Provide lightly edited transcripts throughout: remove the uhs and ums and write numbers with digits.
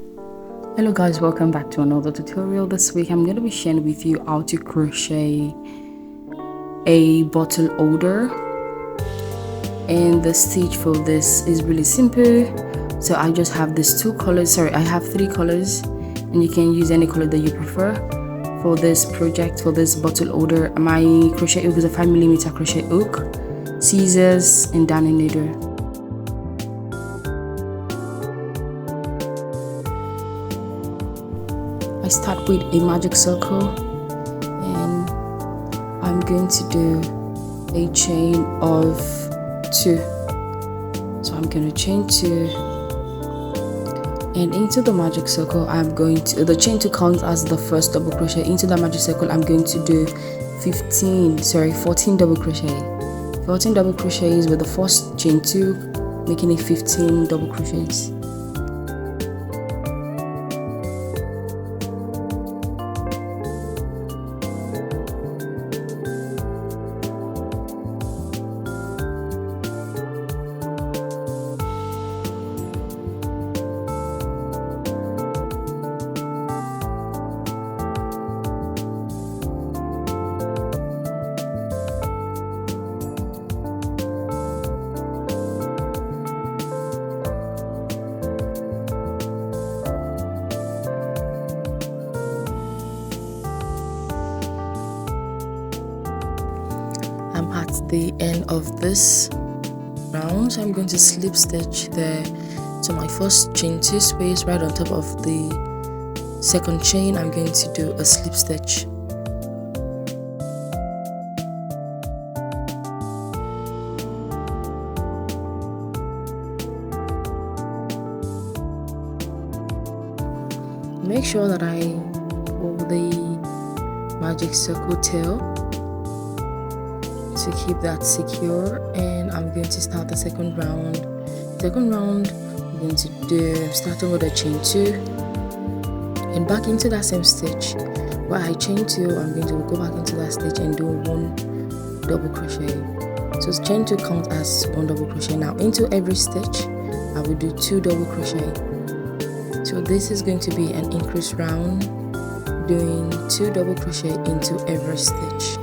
Hello guys, welcome back to another tutorial. This week I'm going to be sharing with you how to crochet a bottle holder, and the stitch for this is really simple. So I just have these two colors, I have three colors, and you can use any color that you prefer for this project, for this bottle holder. My crochet hook is a 5mm crochet hook, scissors, and darning needle. I start with a magic circle, and I'm going to do a chain of 2. So I'm going to chain 2, and into the magic circle I'm going to, the chain 2 counts as the first double crochet. Into the magic circle I'm going to do 14 double crochet. 14 double crochets with the first chain 2, making it 15 double crochets. I'm at the end of this round, so I'm going to slip stitch there to my first chain 2 space. Right on top of the second chain I'm going to do a slip stitch. Make sure that I pull the magic circle tail to keep that secure, and I'm going to start the second round. I'm going to do, starting with a chain 2 and back into that same stitch where I chain 2. I'm going to go back into that stitch and do 1 double crochet. So chain 2 counts as 1 double crochet. Now into every stitch I will do 2 double crochet. So this is going to be an increase round, doing 2 double crochet into every stitch.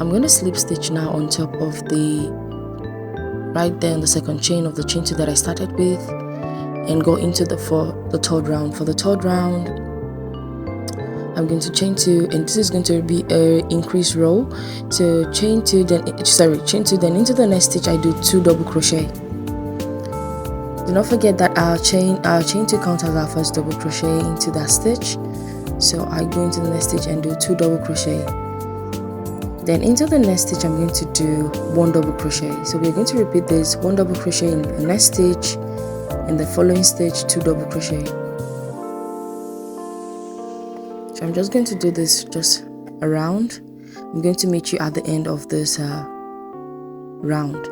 I'm going to slip stitch now on top of the, right there on the second chain of the chain 2 that I started with, and go into the third round. For the third round I'm going to chain 2, and this is going to be a increase row. So chain 2, then chain 2, then into the next stitch I do 2 double crochet. Do not forget that our chain 2 counts as our first double crochet into that stitch. So I go into the next stitch and do 2 double crochet. Then into the next stitch I'm going to do 1 double crochet. So we're going to repeat this: 1 double crochet in the next stitch, in the following stitch 2 double crochet. So I'm just going to do this just around. I'm going to meet you at the end of this round.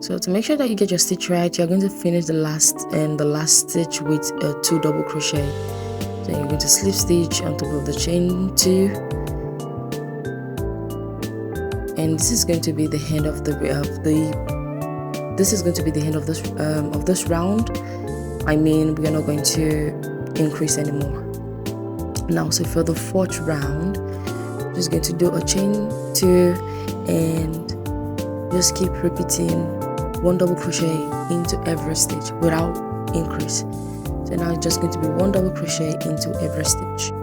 So to make sure that you get your stitch right, you're going to finish the last stitch with a 2 double crochet. Then you're going to slip stitch on top of the chain 2, and this is going to be the end of this round. I mean, we are not going to increase anymore now. So for the 4th round, I'm just going to do a chain 2 and just keep repeating 1 double crochet into every stitch without increase. So now it's just going to be 1 double crochet into every stitch.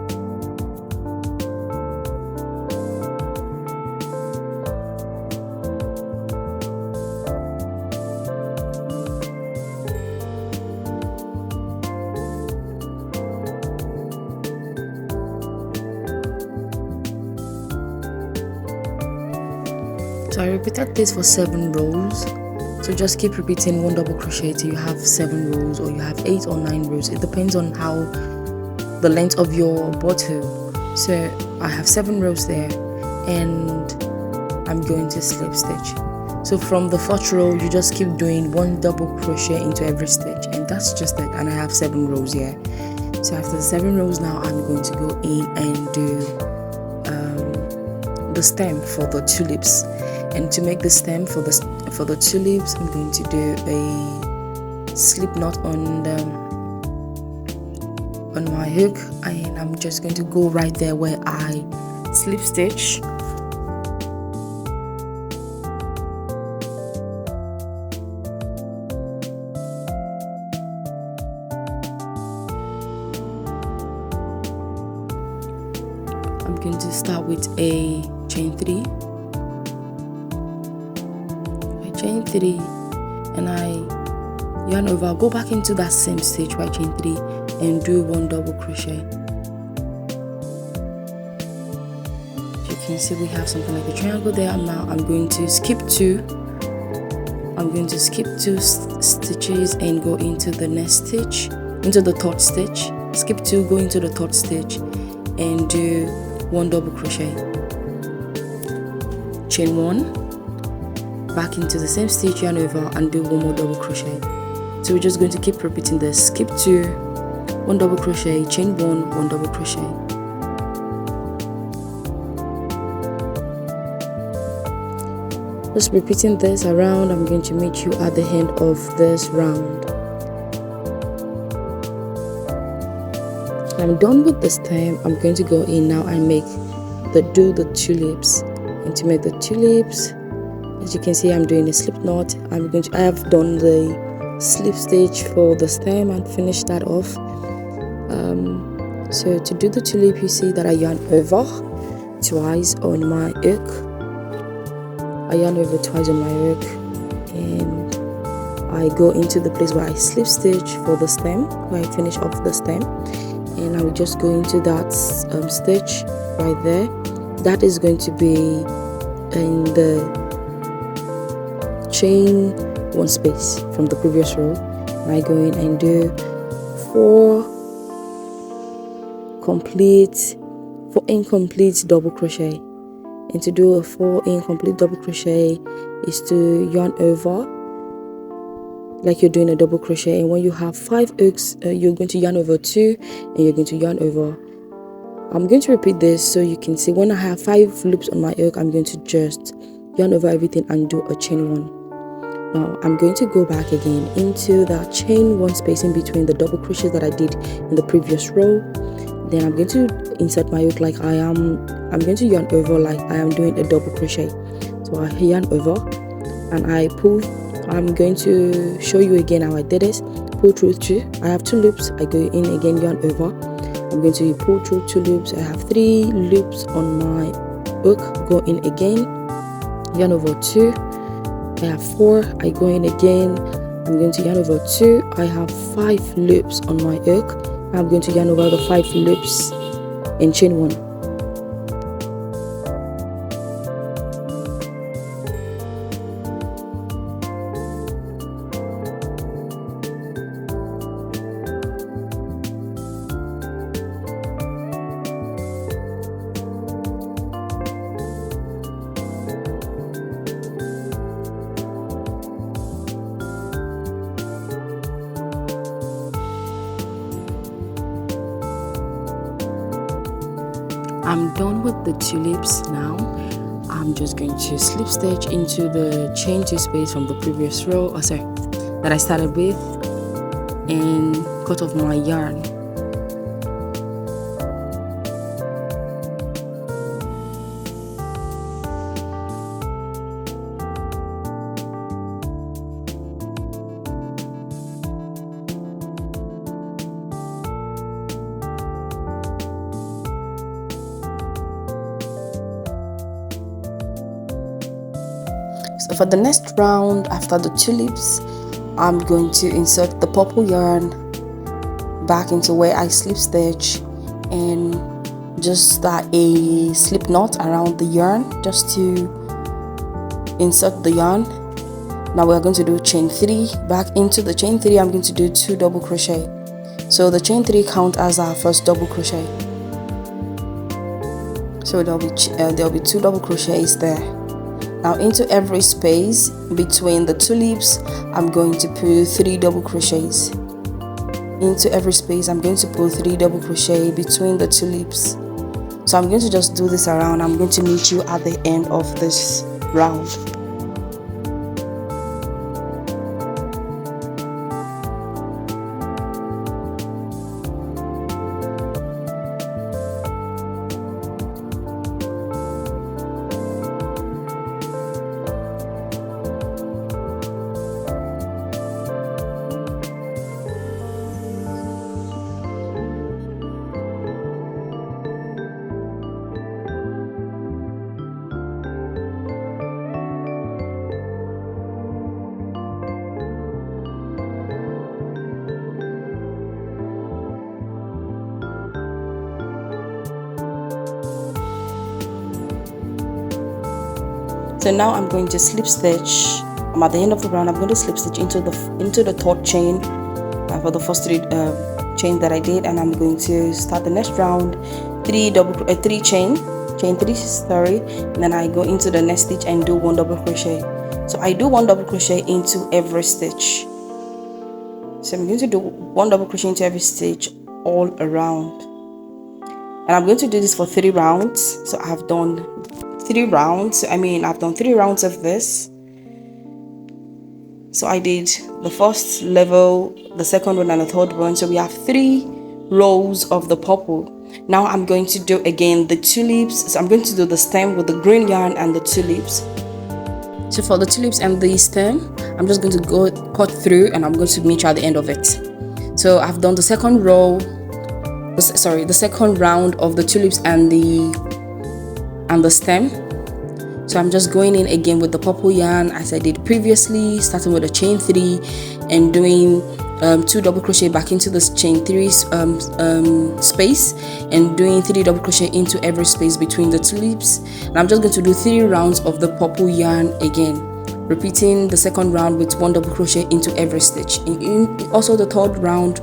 So I repeated this for 7 rows. So just keep repeating 1 double crochet till you have 7 rows, or you have 8 or 9 rows. It depends on how the length of your bottle. So I have 7 rows there, and I'm going to slip stitch. So from the 4th row, you just keep doing 1 double crochet into every stitch, and that's just it. And I have 7 rows here. So after the 7 rows now, I'm going to go in and do the stem for the tulips. And to make the stem for the tulips, I'm going to do a slip knot on my hook, and I'm just going to go right there where I slip stitch. I'm going to start with a chain 3, and I yarn over, go back into that same stitch, right, chain 3, and do 1 double crochet. As you can see, we have something like a triangle there. Now I'm going to skip 2. I'm going to skip 2 stitches and go into the next stitch, into the 3rd stitch. Skip 2, go into the 3rd stitch, and do 1 double crochet, chain 1, back into the same stitch, yarn over, and do 1 more double crochet. So we're just going to keep repeating this. Skip 2, 1 double crochet, chain 1, 1 double crochet. Just repeating this around. I'm going to meet you at the end of this round. I'm done with the stem. I'm going to go in now and do the tulips. And to make the tulips, as you can see, I'm doing a slip knot. I have done the slip stitch for the stem and finished that off. So to do the tulip, you see that I yarn over twice on my hook. I yarn over twice on my hook, and I go into the place where I slip stitch for the stem, where I finish off the stem, and I will just go into that stitch right there. That is going to be in the chain 1 space from the previous row. And I go in and do 4 incomplete double crochet. And to do a 4 incomplete double crochet is to yarn over like you're doing a double crochet, and when you have 5 hooks, you're going to yarn over 2, and you're going to yarn over. I'm going to repeat this so you can see. When I have 5 loops on my hook, I'm going to just yarn over everything and do a chain 1. Now I'm going to go back again into that chain 1 space in between the double crochet that I did in the previous row. Then I'm going to insert my hook like I'm going to yarn over like I am doing a double crochet. So I yarn over and I pull. I'm going to show you again how I did it. Pull through 2. I have 2 loops. I go in again, yarn over. I'm going to pull through 2 loops. I have 3 loops on my hook. Go in again, yarn over 2. I have 4. I go in again. I'm going to yarn over 2. I have 5 loops on my hook. I'm going to yarn over the 5 loops and chain 1. I'm done with the tulips now. I'm just going to slip stitch into the chain 2 space from the previous row, that I started with, and cut off my yarn. So for the next round, after the tulips, I'm going to insert the purple yarn back into where I slip stitch and just start a slip knot around the yarn just to insert the yarn. Now we're going to do chain 3. Back into the chain 3, I'm going to do 2 double crochet. So the chain 3 count as our first double crochet. So there'll be 2 double crochets there. Now into every space between the tulips, I'm going to put 3 double crochets. Into every space, I'm going to put 3 double crochet between the tulips. So I'm going to just do this around. I'm going to meet you at the end of this round. So now I'm going to slip stitch. I'm at the end of the round. I'm going to slip stitch into the third chain for the first 3 chains that I did, and I'm going to start the next round 3 chain 3, sorry, and then I go into the next stitch and do 1 double crochet. So I do 1 double crochet into every stitch. So I'm going to do 1 double crochet into every stitch all around, and I'm going to do this for 3 rounds. So I've done 3 rounds. I've done 3 rounds of this. So I did the first level, the second one, and the third one. So we have 3 rows of the purple. Now I'm going to do again the tulips. So I'm going to do the stem with the green yarn and the tulips. So for the tulips and the stem, I'm just going to go cut through, and I'm going to meet you at the end of it. So I've done the second row, the second round of the tulips and the stem. So I'm just going in again with the purple yarn as I did previously, starting with a chain 3 and doing 2 double crochet back into this chain 3 space, and doing 3 double crochet into every space between the tulips. And I'm just going to do 3 rounds of the purple yarn again, repeating the second round with 1 double crochet into every stitch. And also the third round,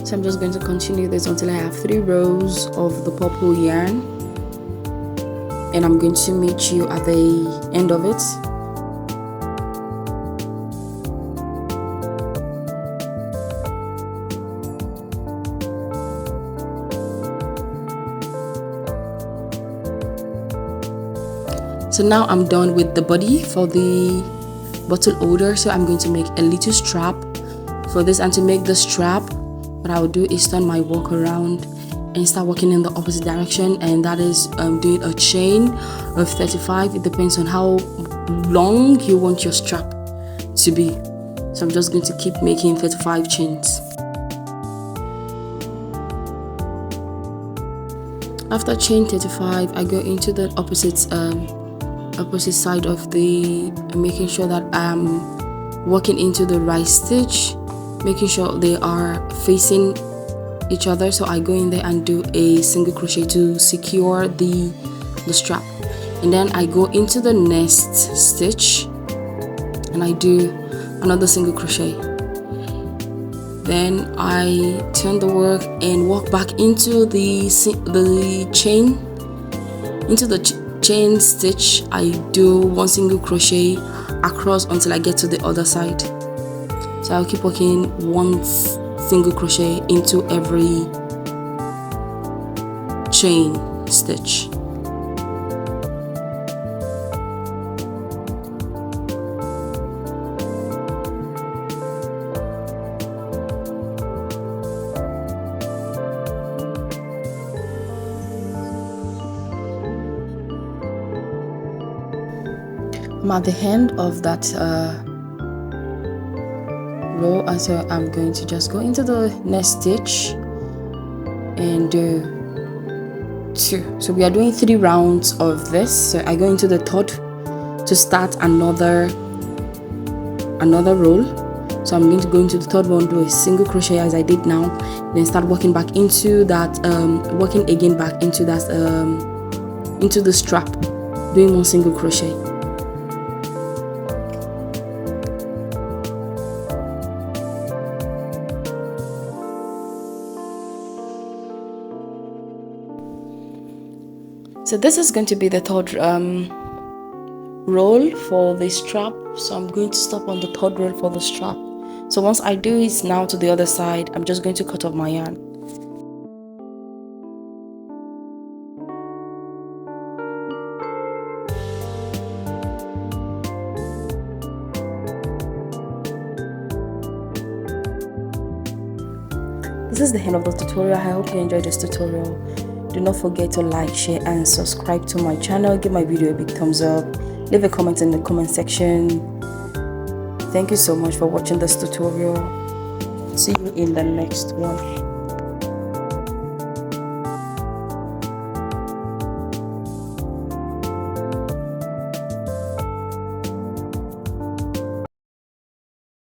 so I'm just going to continue this until I have 3 rows of the purple yarn, and I'm going to meet you at the end of it. So now I'm done with the body for the bottle holder. So I'm going to make a little strap for this, and to make the strap, what I will do is turn my work around and start working in the opposite direction, and that is doing a chain of 35. It depends on how long you want your strap to be. So I'm just going to keep making 35 chains. After chain 35, I go into the opposite side of the, making sure that I'm working into the right stitch, making sure they are facing each other. So I go in there and do a single crochet to secure the strap, and then I go into the next stitch and I do another single crochet. Then I turn the work and walk back into the chain stitch. I do 1 single crochet across until I get to the other side. So I'll keep working 1 single crochet into every chain stitch. I'm at the end of that row, and so I'm going to just go into the next stitch and do 2. So we are doing 3 rounds of this. So I go into the third to start another row. So I'm going to go into the third one, do a single crochet as I did now, then start working back into that working again back into that into the strap, doing 1 single crochet. So this is going to be the third roll for the strap. So I'm going to stop on the third roll for the strap. So once I do it now to the other side, I'm just going to cut off my yarn. This is the end of the tutorial. I hope you enjoyed this tutorial. Do not forget to like, share and subscribe to my channel. Give my video a big thumbs up. Leave a comment in the comment section. Thank you so much for watching this tutorial. See you in the next one.